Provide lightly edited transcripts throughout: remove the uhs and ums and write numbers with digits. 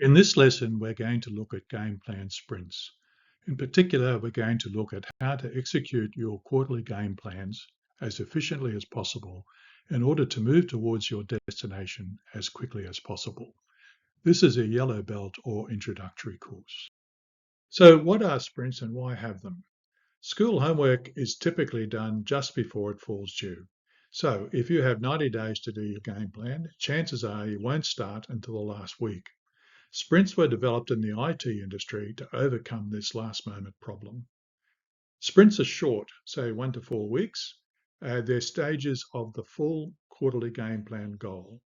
In this lesson, we're going to look at GamePlan Sprints. In particular, we're going to look at how to execute your quarterly game plans as efficiently as possible in order to move towards your destination as quickly as possible. This is a yellow belt or introductory course. So what are sprints and why have them? School homework is typically done just before it falls due. So if you have 90 days to do your game plan, chances are you won't start until the last week. Sprints were developed in the IT industry to overcome this last moment problem. Sprints are short, say 1 to 4 weeks. They're stages of the full quarterly game plan goal.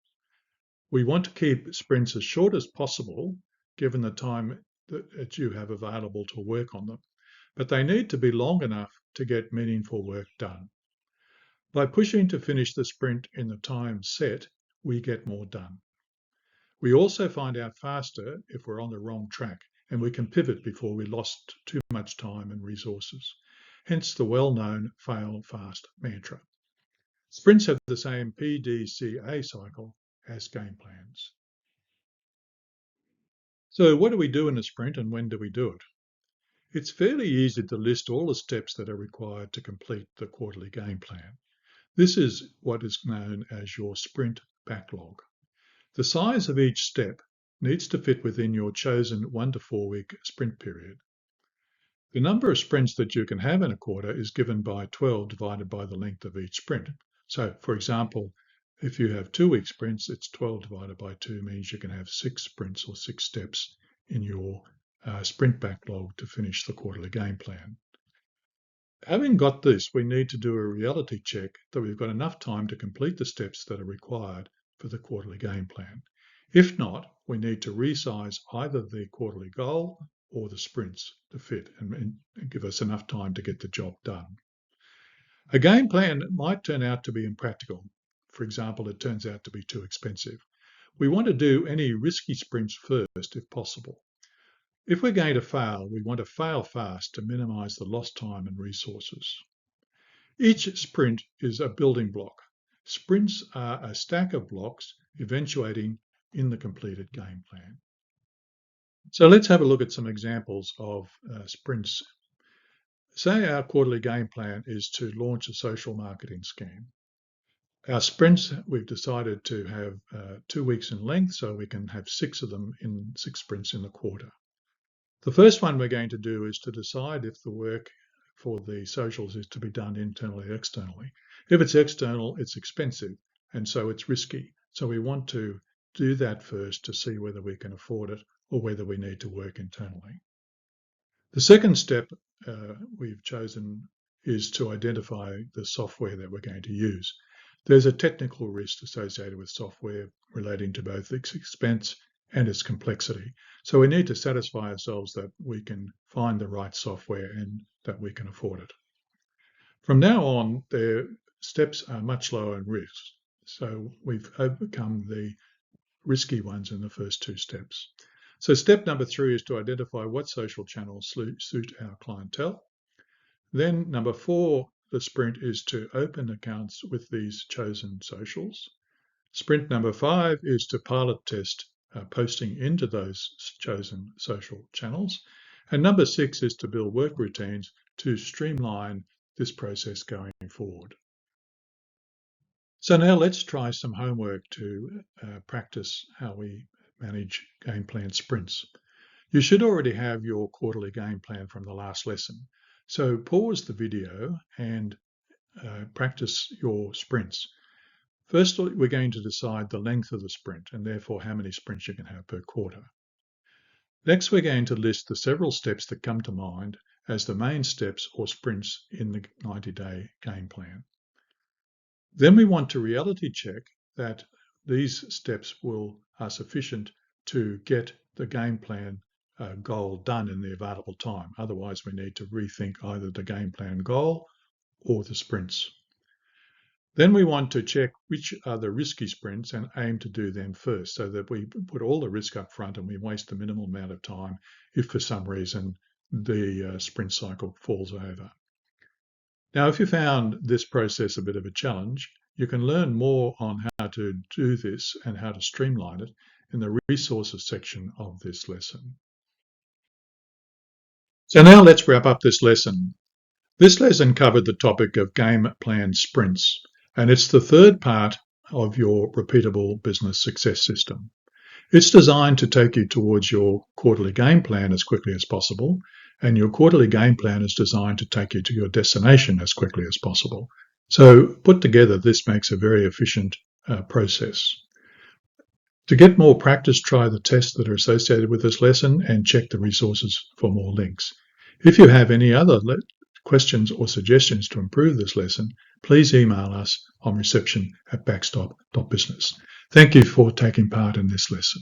We want to keep sprints as short as possible, given the time that you have available to work on them, but they need to be long enough to get meaningful work done. By pushing to finish the sprint in the time set, we get more done. We also find out faster if we're on the wrong track, and we can pivot before we lost too much time and resources. Hence the well-known fail fast mantra. Sprints have the same PDCA cycle as game plans. So what do we do in a sprint and when do we do it? It's fairly easy to list all the steps that are required to complete the quarterly game plan. This is what is known as your sprint backlog. The size of each step needs to fit within your chosen 1 to 4 week sprint period. The number of sprints that you can have in a quarter is given by 12 divided by the length of each sprint. So, for example, if you have 2-week sprints, it's 12 divided by 2 means you can have 6 sprints or 6 steps in your sprint backlog to finish the quarterly game plan. Having got this, we need to do a reality check that we've got enough time to complete the steps that are required for the quarterly game plan. If not, we need to resize either the quarterly goal or the sprints to fit and give us enough time to get the job done. A game plan might turn out to be impractical. For example, it turns out to be too expensive. We want to do any risky sprints first if possible. If we're going to fail, we want to fail fast to minimize the lost time and resources. Each sprint is a building block. Sprints are a stack of blocks eventuating in the completed game plan. So let's have a look at some examples of sprints. Say our quarterly game plan is to launch a social marketing scheme. Our sprints, we've decided to have 2 weeks in length, so we can have 6 of them in 6 sprints in the quarter. The first one we're going to do is to decide if the work for the socials is to be done internally or externally. If it's external, it's expensive, and so it's risky. So we want to do that first to see whether we can afford it or whether we need to work internally. The second step we've chosen is to identify the software that we're going to use. There's a technical risk associated with software relating to both its expense and its complexity. So we need to satisfy ourselves that we can find the right software and that we can afford it. From now on, the steps are much lower in risk. So we've overcome the risky ones in the first 2 steps. So step number 3 is to identify what social channels suit our clientele. Then number 4, the sprint is to open accounts with these chosen socials. Sprint number 5 is to pilot test posting into those chosen social channels. And number 6 is to build work routines to streamline this process going forward. So now let's try some homework to practice how we manage game plan sprints. You should already have your quarterly game plan from the last lesson. So pause the video and practice your sprints. First, we're going to decide the length of the sprint and therefore how many sprints you can have per quarter. Next, we're going to list the several steps that come to mind as the main steps or sprints in the 90-day game plan. Then we want to reality check that these steps are sufficient to get the game plan goal done in the available time. Otherwise, we need to rethink either the game plan goal or the sprints. Then we want to check which are the risky sprints and aim to do them first so that we put all the risk up front and we waste the minimal amount of time if for some reason the sprint cycle falls over. Now, if you found this process a bit of a challenge, you can learn more on how to do this and how to streamline it in the resources section of this lesson. So now let's wrap up this lesson. This lesson covered the topic of GamePlan Sprints, and it's the third part of your repeatable business success system. It's designed to take you towards your quarterly game plan as quickly as possible, and your quarterly game plan is designed to take you to your destination as quickly as possible. So put together, this makes a very efficient process. To get more practice, try the tests that are associated with this lesson and check the resources for more links. If you have any other questions or suggestions to improve this lesson, please email us on reception@backstop.business. Thank you for taking part in this lesson.